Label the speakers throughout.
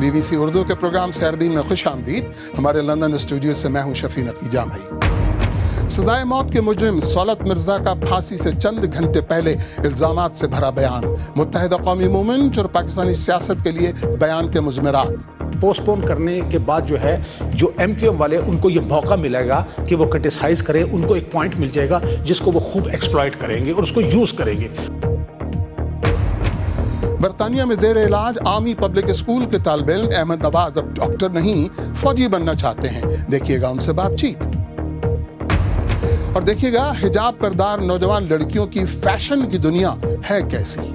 Speaker 1: BBC Urdu کے programme سیربین میں خوش آمدید۔ ہمارے لندن اسٹوڈیو سے میں ہوں شفیع نقی جامعی۔ سزائے موت کے مجرم سولت مرزا کا پھانسی سے چند گھنٹے پہلے الزامات سے بھرا بیان، متحدہ قومی موومنٹ اور پاکستانی سیاست کے لیے بیان کے مضمرات۔
Speaker 2: پوسٹ پون کرنے کے بعد جو ایم کیو ایم والے ان کو یہ موقع ملے گا کہ وہ کرٹیسائز کریں، ان کو ایک پوائنٹ مل جائے گا جس کو وہ خوب ایکسپلائٹ کریں گے اور اس کو یوز کریں گے۔
Speaker 1: برطانیہ میں زیر علاج آرمی پبلک اسکول کے طالب علم احمد نواز اب ڈاکٹر نہیں فوجی بننا چاہتے ہیں، دیکھیے گا ان سے بات چیت۔ اور دیکھیے گا حجاب پردار نوجوان لڑکیوں کی فیشن کی دنیا ہے کیسی۔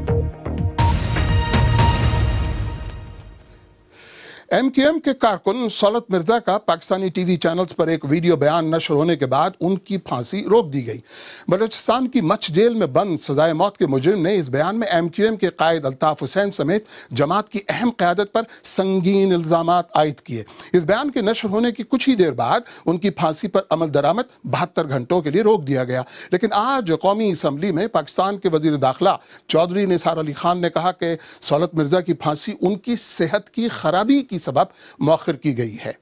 Speaker 1: ایم کیو ایم کے کارکن سولت مرزا کا پاکستانی ٹی وی چینلز پر ایک ویڈیو بیان نشر ہونے کے بعد ان کی پھانسی روک دی گئی۔ بلوچستان کی مچھ جیل میں بند سزائے موت کے مجرم نے اس بیان میں ایم کیو ایم کے قائد الطاف حسین سمیت جماعت کی اہم قیادت پر سنگین الزامات عائد کیے۔ اس بیان کے نشر ہونے کی کچھ ہی دیر بعد ان کی پھانسی پر عمل درآمد 72 گھنٹوں کے لیے روک دیا گیا، لیکن آج قومی اسمبلی میں پاکستان کے وزیر داخلہ چودھری نثار علی خان نے کہا کہ سولت مرزا کی پھانسی ان کی صحت کی خرابی کی سبب مؤخر کی گئی ہے۔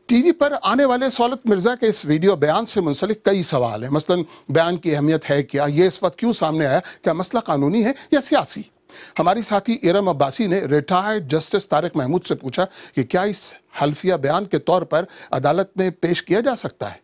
Speaker 1: ٹی وی پر آنے والے سولت مرزا کے اس ویڈیو بیان سے منسلک کئی سوال ہیں، مثلا بیان کی اہمیت ہے کیا، یہ اس وقت کیوں سامنے آیا، کیا مسئلہ قانونی ہے یا سیاسی؟ ہماری ساتھی ارم عباسی نے ریٹائرڈ جسٹس طارق محمود سے پوچھا کہ کیا اس حلفیہ بیان کے طور پر عدالت میں پیش کیا جا سکتا ہے؟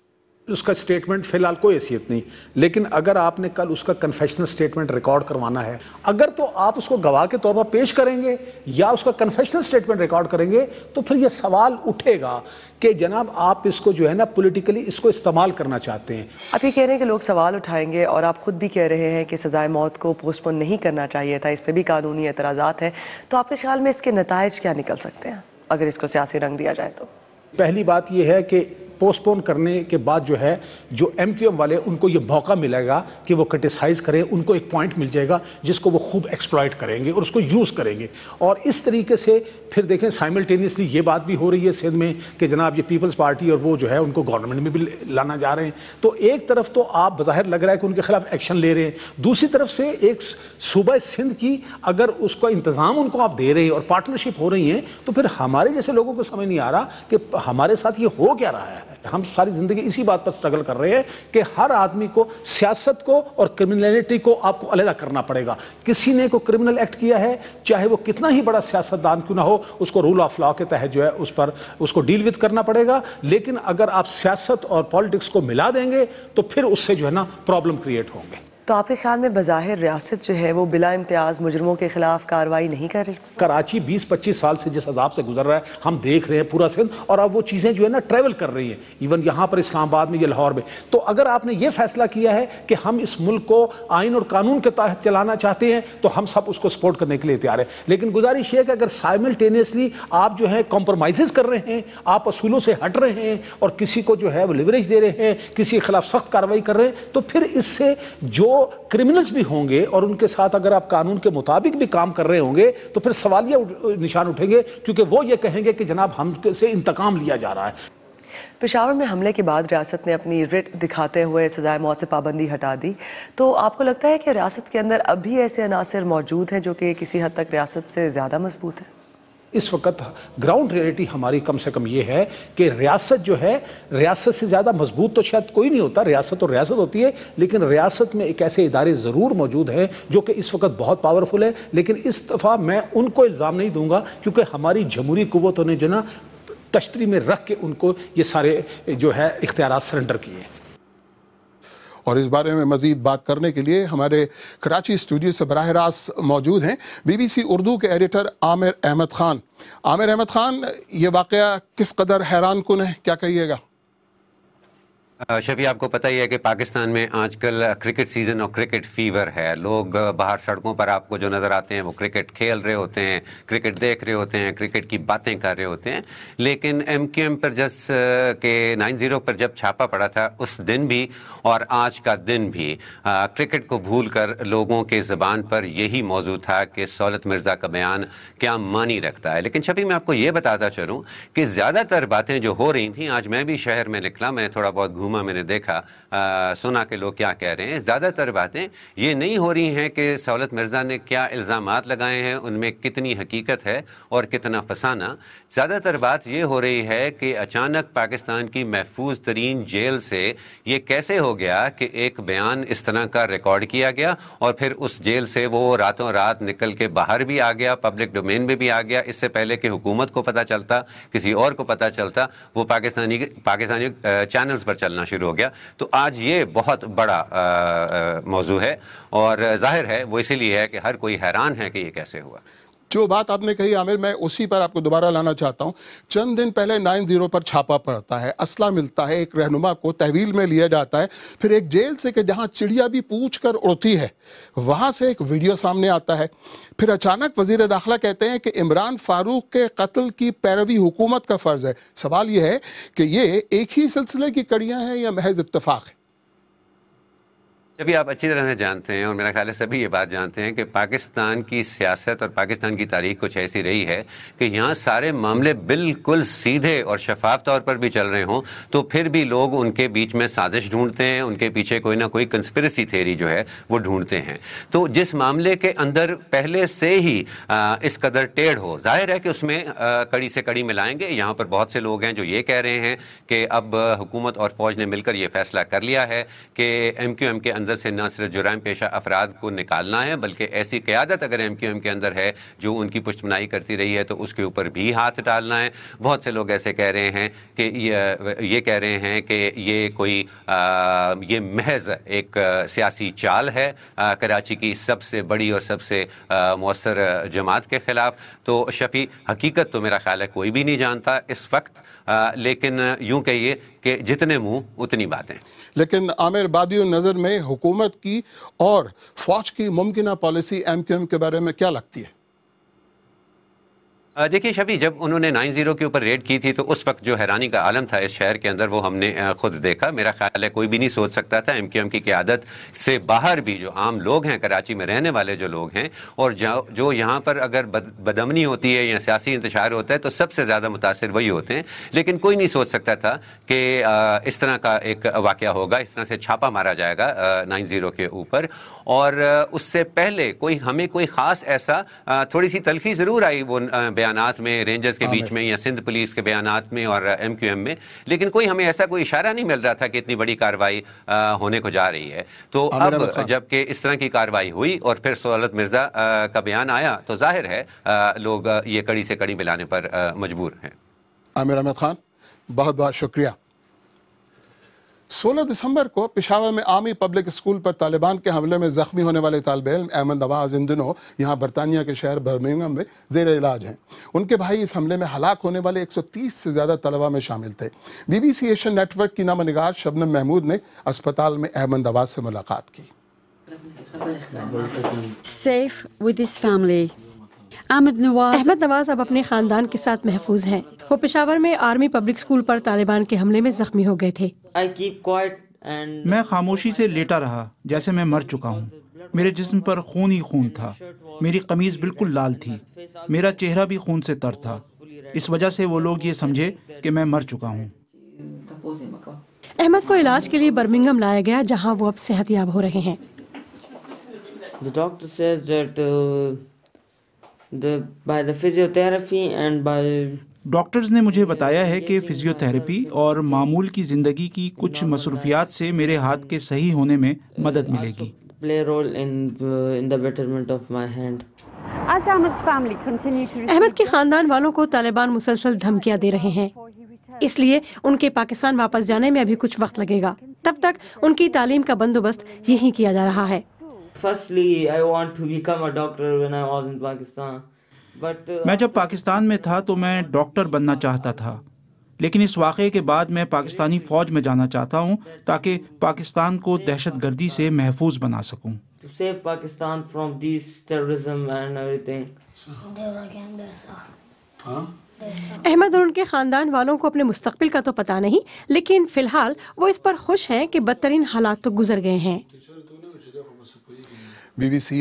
Speaker 2: اس کا سٹیٹمنٹ فی الحال کوئی حیثیت نہیں، لیکن اگر آپ نے کل اس کا کنفیشنل سٹیٹمنٹ ریکارڈ کروانا ہے، اگر تو آپ اس کو گواہ کے طور پر پیش کریں گے یا اس کا کنفیشنل سٹیٹمنٹ ریکارڈ کریں گے تو پھر یہ سوال اٹھے گا کہ جناب آپ اس کو جو ہے نا پولیٹیکلی اس کو استعمال کرنا چاہتے ہیں۔
Speaker 3: آپ یہ کہہ رہے ہیں کہ لوگ سوال اٹھائیں گے اور آپ خود بھی کہہ رہے ہیں کہ سزائے موت کو پوسٹ پون نہیں کرنا چاہیے تھا، اس پہ بھی قانونی اعتراضات ہیں، تو آپ کے خیال میں اس کے نتائج کیا نکل سکتے ہیں اگر اس کو سیاسی رنگ دیا جائے تو؟
Speaker 2: پہلی بات یہ ہے کہ پوسٹ پون کرنے کے بعد جو ایم کیو ایم والے ان کو یہ موقع ملے گا کہ وہ کرٹیسائز کریں، ان کو ایک پوائنٹ مل جائے گا جس کو وہ خوب ایکسپلائٹ کریں گے اور اس کو یوز کریں گے، اور اس طریقے سے پھر دیکھیں سائملٹینیسلی یہ بات بھی ہو رہی ہے سندھ میں کہ جناب یہ پیپلز پارٹی اور وہ ان کو گورنمنٹ میں بھی لانا جا رہے ہیں۔ تو ایک طرف تو آپ بظاہر لگ رہا ہے کہ ان کے خلاف ایکشن لے رہے ہیں، دوسری طرف سے ایک صوبہ سندھ کی اگر اس کا انتظام ان کو آپ دے رہے ہیں اور پارٹنرشپ ہو رہی ہیں تو پھر ہمارے جیسے لوگوں کو سمجھ نہیں آ رہا کہ ہمارے ساتھ یہ ہو کیا رہا ہے۔ ہم ساری زندگی اسی بات پر سٹرگل کر رہے ہیں کہ ہر آدمی کو سیاست کو اور کرمنلٹی کو آپ کو علیحدہ کرنا پڑے گا۔ کسی نے کوئی کرمنل ایکٹ کیا ہے، چاہے وہ کتنا ہی بڑا سیاستدان کیوں نہ ہو، اس کو رول آف لا کے تحت اس کو ڈیل وتھ کرنا پڑے گا، لیکن اگر آپ سیاست اور پالیٹکس کو ملا دیں گے تو پھر اس سے پرابلم کریٹ ہوں گے۔
Speaker 3: تو آپ کے خیال میں بظاہر ریاست وہ بلا امتیاز مجرموں کے خلاف کارروائی نہیں کر رہی؟
Speaker 2: کراچی 20-25 سال سے جس عذاب سے گزر رہا ہے ہم دیکھ رہے ہیں پورا سندھ، اور اب وہ چیزیں ٹریول کر رہی ہیں، ایون یہاں پر اسلام آباد میں یا لاہور میں۔ تو اگر آپ نے یہ فیصلہ کیا ہے کہ ہم اس ملک کو آئین اور قانون کے تحت چلانا چاہتے ہیں تو ہم سب اس کو سپورٹ کرنے کے لیے تیار ہیں، لیکن گزارش یہ ہے کہ اگر سائملٹینیسلی آپ کمپرومائزز کر رہے ہیں، آپ اصولوں سے ہٹ رہے ہیں اور کسی کو وہ لیوریج دے رہے ہیں، کسی کے خلاف سخت کارروائی کر رہے ہیں، تو پھر اس سے جو کرمنلز بھی ہوں گے اور ان کے ساتھ اگر آپ قانون کے مطابق بھی کام کر رہے ہوں گے تو پھر سوالیہ نشان اٹھیں گے، کیونکہ وہ یہ کہیں گے کہ جناب ہم سے انتقام لیا جا رہا ہے۔
Speaker 3: پشاور میں حملے کے بعد ریاست نے اپنی رٹ دکھاتے ہوئے سزائے موت سے پابندی ہٹا دی، تو آپ کو لگتا ہے کہ ریاست کے اندر اب بھی ایسے عناصر موجود ہیں جو کہ کسی حد تک ریاست سے زیادہ مضبوط ہیں؟
Speaker 2: اس وقت گراؤنڈ ریئلٹی ہماری کم سے کم یہ ہے کہ ریاست ریاست سے زیادہ مضبوط تو شاید کوئی نہیں ہوتا، ریاست اور ریاست ہوتی ہے، لیکن ریاست میں ایک ایسے ادارے ضرور موجود ہیں جو کہ اس وقت بہت پاورفل ہے، لیکن اس دفعہ میں ان کو الزام نہیں دوں گا کیونکہ ہماری جمہوری قوتوں نے تشتری میں رکھ کے ان کو یہ سارے اختیارات سرنڈر کیے۔
Speaker 1: اور اس بارے میں مزید بات کرنے کے لیے ہمارے کراچی اسٹوڈیو سے براہ راست موجود ہیں BBC اردو کے ایڈیٹر عامر احمد خان۔ عامر احمد خان، یہ واقعہ کس قدر حیران کن ہے، کیا کہیے گا؟
Speaker 4: شفیع، آپ کو پتہ ہی ہے کہ پاکستان میں آج کل کرکٹ سیزن اور کرکٹ فیور ہے۔ لوگ باہر سڑکوں پر آپ کو جو نظر آتے ہیں وہ کرکٹ کھیل رہے ہوتے ہیں، کرکٹ دیکھ رہے ہوتے ہیں، کرکٹ کی باتیں کر رہے ہوتے ہیں، لیکن ایم کیو ایم پر کہ 9-0 پر جب چھاپا پڑا تھا اس دن بھی اور آج کا دن بھی کرکٹ کو بھول کر لوگوں کے زبان پر یہی موضوع تھا کہ سولت مرزا کا بیان کیا معنی رکھتا ہے۔ لیکن شفیع، میں آپ کو یہ بتاتا چلوں کہ زیادہ تر باتیں جو ہو رہی تھیں، آج میں بھی شہر میں نکلا، میں تھوڑا بہت رہنما میں نے دیکھا سنا کہ لوگ کیا کہہ رہے ہیں. زیادہ تر باتیں یہ نہیں ہو رہی ہیں کہ سہولت مرزا نے کیا الزامات لگائے ہیں, ان میں کتنی حقیقت ہے اور کتنا فسانہ. زیادہ تر بات یہ ہو رہی ہے کہ اچانک پاکستان کی محفوظ ترین جیل سے یہ کیسے ہو گیا کہ ایک بیان اس طرح کا ریکارڈ کیا گیا اور پھر اس جیل سے وہ راتوں رات نکل کے باہر بھی آ گیا, پبلک ڈومین میں بھی آ گیا. اس سے پہلے کہ حکومت کو پتہ چلتا, کسی اور کو پتہ چلتا, وہ پاکستانی چینلز پر چلنا شروع ہو گیا. تو آج یہ بہت بڑا موضوع ہے اور ظاہر ہے وہ اسی لیے ہے کہ ہر کوئی حیران ہے کہ یہ کیسے ہوا.
Speaker 1: جو بات آپ نے کہی عامر, میں اسی پر آپ کو دوبارہ لانا چاہتا ہوں. چند دن پہلے 9-0 پر چھاپا پڑتا ہے, اسلحہ ملتا ہے, ایک رہنما کو تحویل میں لیا جاتا ہے, پھر ایک جیل سے کہ جہاں چڑیا بھی پوچھ کر اڑتی ہے وہاں سے ایک ویڈیو سامنے آتا ہے. پھر اچانک وزیر داخلہ کہتے ہیں کہ عمران فاروق کے قتل کی پیروی حکومت کا فرض ہے. سوال یہ ہے کہ یہ ایک ہی سلسلے کی کڑیاں ہیں یا محض اتفاق ہے؟
Speaker 4: جبھی آپ اچھی طرح سے جانتے ہیں اور میرا خیال ہے سبھی یہ بات جانتے ہیں کہ پاکستان کی سیاست اور پاکستان کی تاریخ کچھ ایسی رہی ہے کہ یہاں سارے معاملے بالکل سیدھے اور شفاف طور پر بھی چل رہے ہوں تو پھر بھی لوگ ان کے بیچ میں سازش ڈھونڈتے ہیں, ان کے پیچھے کوئی نہ کوئی کنسپریسی تھیوری جو ہے وہ ڈھونڈتے ہیں. تو جس معاملے کے اندر پہلے سے ہی اس قدر ٹیڑھ ہو, ظاہر ہے کہ اس میں کڑی سے کڑی ملائیں گے. یہاں پر بہت سے لوگ ہیں جو یہ کہہ رہے ہیں کہ اب حکومت اور فوج نے مل کر یہ فیصلہ کر لیا ہے کہ ایم کیو ایم کے اندر سے نہ صرف جرائم پیشہ افراد کو نکالنا ہے بلکہ ایسی قیادت اگر ایم کیو ایم کے اندر ہے جو ان کی پشت پناہی کرتی رہی ہے تو اس کے اوپر بھی ہاتھ ڈالنا ہے. بہت سے لوگ ایسے کہہ رہے ہیں کہ یہ کہہ رہے ہیں کہ یہ کوئی یہ محض ایک سیاسی چال ہے کراچی کی سب سے بڑی اور سب سے مؤثر جماعت کے خلاف. تو شفیع, حقیقت تو میرا خیال ہے کوئی بھی نہیں جانتا اس وقت, لیکن یوں کہیے کہ جتنے منہ اتنی باتیں.
Speaker 1: لیکن عامر, بادی نظر میں حکومت کی اور فوج کی ممکنہ پالیسی ایم کیو ایم کے بارے میں کیا لگتی ہے؟
Speaker 4: دیکھیے شفیع, جب انہوں نے 9-0 کے اوپر ریڈ کی تھی تو اس وقت جو حیرانی کا عالم تھا اس شہر کے اندر وہ ہم نے خود دیکھا. میرا خیال ہے کوئی بھی نہیں سوچ سکتا تھا ایم کیو ایم کی قیادت سے باہر بھی جو عام لوگ ہیں, کراچی میں رہنے والے جو لوگ ہیں اور جو یہاں پر اگر بدامنی ہوتی ہے یا سیاسی انتشار ہوتا ہے تو سب سے زیادہ متاثر وہی ہوتے ہیں. لیکن کوئی نہیں سوچ سکتا تھا کہ اس طرح کا ایک واقعہ ہوگا, اس طرح سے چھاپا مارا جائے گا 9-0 کے اوپر. اور اس سے پہلے ہمیں کوئی خاص ایسا تھوڑی سی تلخی ضرور آئی وہ بیانات میں, رینجرز کے بیچ میں یا سندھ پولیس کے بیانات میں اور ایم کیو ایم میں, لیکن کوئی ہمیں ایسا کوئی اشارہ نہیں مل رہا تھا کہ اتنی بڑی کارروائی ہونے کو جا رہی ہے. تو اب جب کہ اس طرح کی کارروائی ہوئی اور پھر سہولت مرزا کا بیان آیا تو ظاہر ہے لوگ یہ کڑی سے کڑی ملانے پر مجبور ہیں.
Speaker 1: عامر احمد خان, بہت بہت شکریہ. 16 دسمبر کو پشاور میں عامی پبلک اسکول پر طالبان کے حملے میں زخمی ہونے والے طالب علم احمد نواز ان دنوں یہاں برطانیہ کے شہر برمنگھم میں زیر علاج ہیں. ان کے بھائی اس حملے میں ہلاک ہونے والے 130 سے زیادہ طلبہ میں شامل تھے. B B C Asian network کی نامہ نگار شبنم محمود نے اسپتال میں احمد نواز سے ملاقات کی.
Speaker 5: Safe with his family. Ahmad نواز اب اپنے خاندان کے ساتھ محفوظ ہیں. وہ پشاور میں آرمی پبلک اسکول پر طالبان کے حملے میں زخمی ہو گئے تھے.
Speaker 6: میں خاموشی سے لیٹا رہا جیسے میں مر چکا ہوں. میرے جسم پر خون ہی خون تھا. میری قمیض بالکل لال تھی. میرا چہرہ بھی خون سے تر تھا. اس وجہ سے وہ لوگ یہ سمجھے کہ میں مر چکا ہوں.
Speaker 5: احمد کو علاج کے لیے برمنگھم لایا گیا جہاں وہ اب صحت یاب ہو رہے ہیں.
Speaker 6: ڈاکٹرز نے مجھے بتایا ہے کہ فزیو تھراپی اور معمول کی زندگی کی کچھ مصروفیات سے میرے ہاتھ کے صحیح ہونے میں مدد ملے گی.
Speaker 5: احمد کے خاندان والوں کو طالبان مسلسل دھمکیاں دے رہے ہیں, اس لیے ان کے پاکستان واپس جانے میں ابھی کچھ وقت لگے گا. تب تک ان کی تعلیم کا بندوبست یہی کیا جا رہا ہے.
Speaker 6: میں جب پاکستان میں تھا تو میں ڈاکٹر بننا چاہتا تھا, لیکن اس واقعے کے بعد میں پاکستانی فوج میں جانا چاہتا ہوں تاکہ پاکستان کو دہشت گردی سے محفوظ بنا سکوں.
Speaker 5: احمد اور ان کے خاندان والوں کو اپنے مستقبل کا تو پتہ نہیں, لیکن فی الحال وہ اس پر خوش ہیں کہ بدترین حالات تو گزر گئے ہیں.
Speaker 1: BBC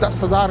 Speaker 1: 10,000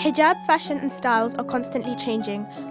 Speaker 7: Hijab fashion and styles are constantly changing,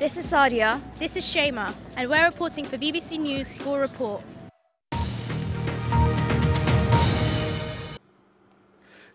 Speaker 7: This is Sadia, this is Shema, and we're reporting for BBC News School Report.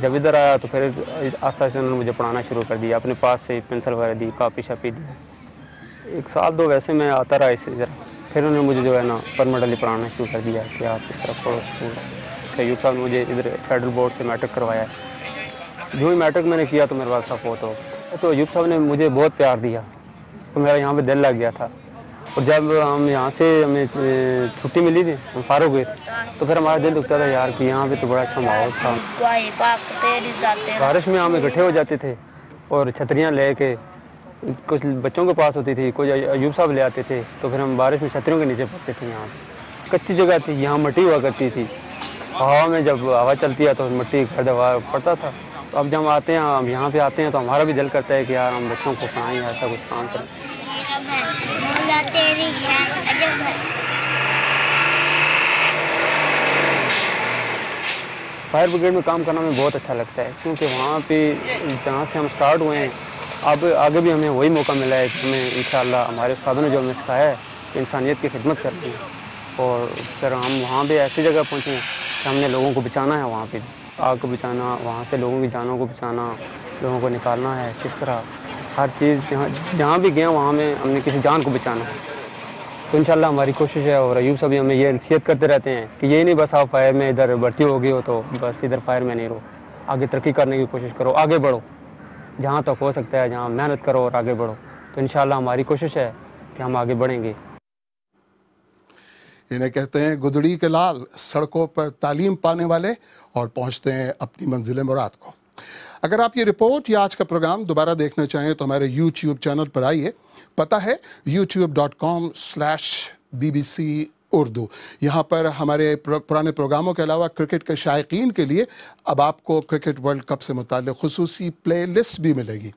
Speaker 8: جب ادھر آیا تو پھر آہستہ آہستہ انہوں نے مجھے پڑھانا شروع کر دیا، اپنے پاس سے پنسل وغیرہ دی، کاپی شاپی دی. 1 سال 2 ویسے میں آتا رہا اس ادھر. پھر انہوں نے مجھے جو ہے نا پرمنٹلی پڑھانا شروع کر دیا کہ آپ اس طرح پڑھو اسکول. ایوب صاحب نے مجھے ادھر فیڈرل بورڈ سے میٹرک کروایا. جو ہی میٹرک میں نے کیا تو میرے والد صاحب فوت ہو گئے. تو ایوب صاحب نے مجھے بہت پیار دیا تو میرا یہاں پہ دل لگ گیا تھا. اور جب ہم یہاں سے ہمیں چھٹی ملی تھی، ہم فارغ ہوئے تھے، تو پھر ہمارا دل دکھتا تھا یار کہ یہاں پہ تو بڑا اچھا ماحول تھا. بارش میں ہم اکٹھے ہو جاتے تھے اور چھتریاں لے کے، کچھ بچوں کے پاس ہوتی تھی، کچھ ایوب صاحب لے آتے تھے، تو پھر ہم بارش میں چھتریوں کے نیچے پڑتے تھے. یہاں کچی جگہ تھی، یہاں مٹی ہوا کرتی تھی. ہوا میں جب ہوا چلتی ہے تو مٹی گرد ہوا پڑتا تھا. تو اب جب ہم آتے ہیں، ہم یہاں پہ آتے ہیں تو ہمارا بھی دل کرتا ہے کہ یار ہم بچوں کو پڑھائیں، ایسا کچھ کام کریں. فائر بریگیڈ میں کام کرنا ہمیں بہت اچھا لگتا ہے، کیونکہ وہاں پہ جہاں سے ہم سٹارٹ ہوئے ہیں اب آگے بھی ہمیں وہی موقع ملا ہے کہ ہمیں انشاءاللہ ہمارے استادوں نے جو ہمیں سکھایا ہے کہ انسانیت کی خدمت کرنی ہے. اور پھر ہم وہاں پہ ایسی جگہ پہنچے ہیں کہ ہم نے لوگوں کو بچانا ہے، وہاں پہ آگ کو بچانا، وہاں سے لوگوں کی جانوں کو بچانا، لوگوں کو نکالنا ہے. کس طرح ہر چیز جہاں بھی گئے وہاں میں ہم نے کسی جان کو بچانا ہے. تو انشاءاللہ ہماری کوشش ہے. اور ایوب صاحب ہمیں یہ نصیحت کرتے رہتے ہیں کہ یہ نہیں بس آپ فائر میں ادھر بھرتی ہو گئی ہو تو بس ادھر فائر میں نہیں رہو، آگے ترقی کرنے کی کوشش کرو، آگے بڑھو، جہاں تک ہو سکتا ہے جہاں محنت کرو اور آگے بڑھو. تو انشاءاللہ ہماری کوشش ہے کہ ہم آگے بڑھیں گے.
Speaker 1: انہیں کہتے ہیں گدڑی کے لال، سڑکوں پر تعلیم پانے والے اور پہنچتے ہیں اپنی منزل مراد کو. اگر آپ یہ رپورٹ یا آج کا پروگرام دوبارہ دیکھنا چاہیں تو ہمارے YouTube چینل پر آئیے. پتہ ہے youtube.com/BBC اردو. یہاں پر ہمارے پرانے پروگراموں کے علاوہ کرکٹ کے شائقین کے لیے اب آپ کو کرکٹ ورلڈ کپ سے متعلق خصوصی پلے لسٹ بھی ملے گی.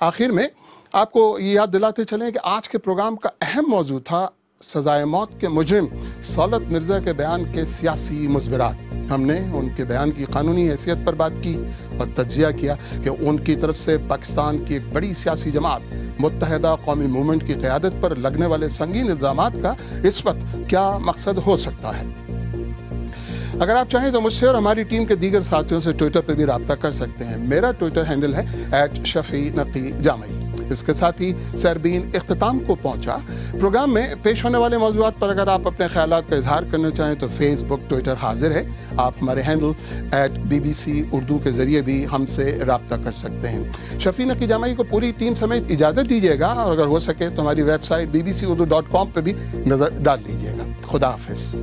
Speaker 1: آخر میں آپ کو یہ یاد دلاتے چلیں کہ آج کے پروگرام کا اہم موضوع تھا سزائے موت کے مجرم سہولت مرزا کے بیان کے سیاسی مضمرات. ہم نے ان کے بیان کی قانونی حیثیت پر بات کی اور تجزیہ کیا کہ ان کی طرف سے پاکستان کی ایک بڑی سیاسی جماعت متحدہ قومی موومنٹ کی قیادت پر لگنے والے سنگین الزامات کا اس وقت کیا مقصد ہو سکتا ہے. اگر آپ چاہیں تو مجھ سے اور ہماری ٹیم کے دیگر ساتھیوں سے ٹویٹر پہ بھی رابطہ کر سکتے ہیں. میرا ٹویٹر ہینڈل ہے @شفیع_نقی_جامعی. اس کے ساتھ ہی سیربین اختتام کو پہنچا. پروگرام میں پیش ہونے والے موضوعات پر اگر آپ اپنے خیالات کا اظہار کرنا چاہیں تو فیس بک، ٹویٹر حاضر ہے. آپ ہمارے ہینڈل @BBC اردو کے ذریعے بھی ہم سے رابطہ کر سکتے ہیں. شفیع نقی جامعی کو پوری ٹیم سمیت اجازت دیجیے گا اور اگر ہو سکے تو ہماری ویب سائٹ bbcurdu.com پہ بھی نظر ڈال لیجیے گا. خدا حافظ.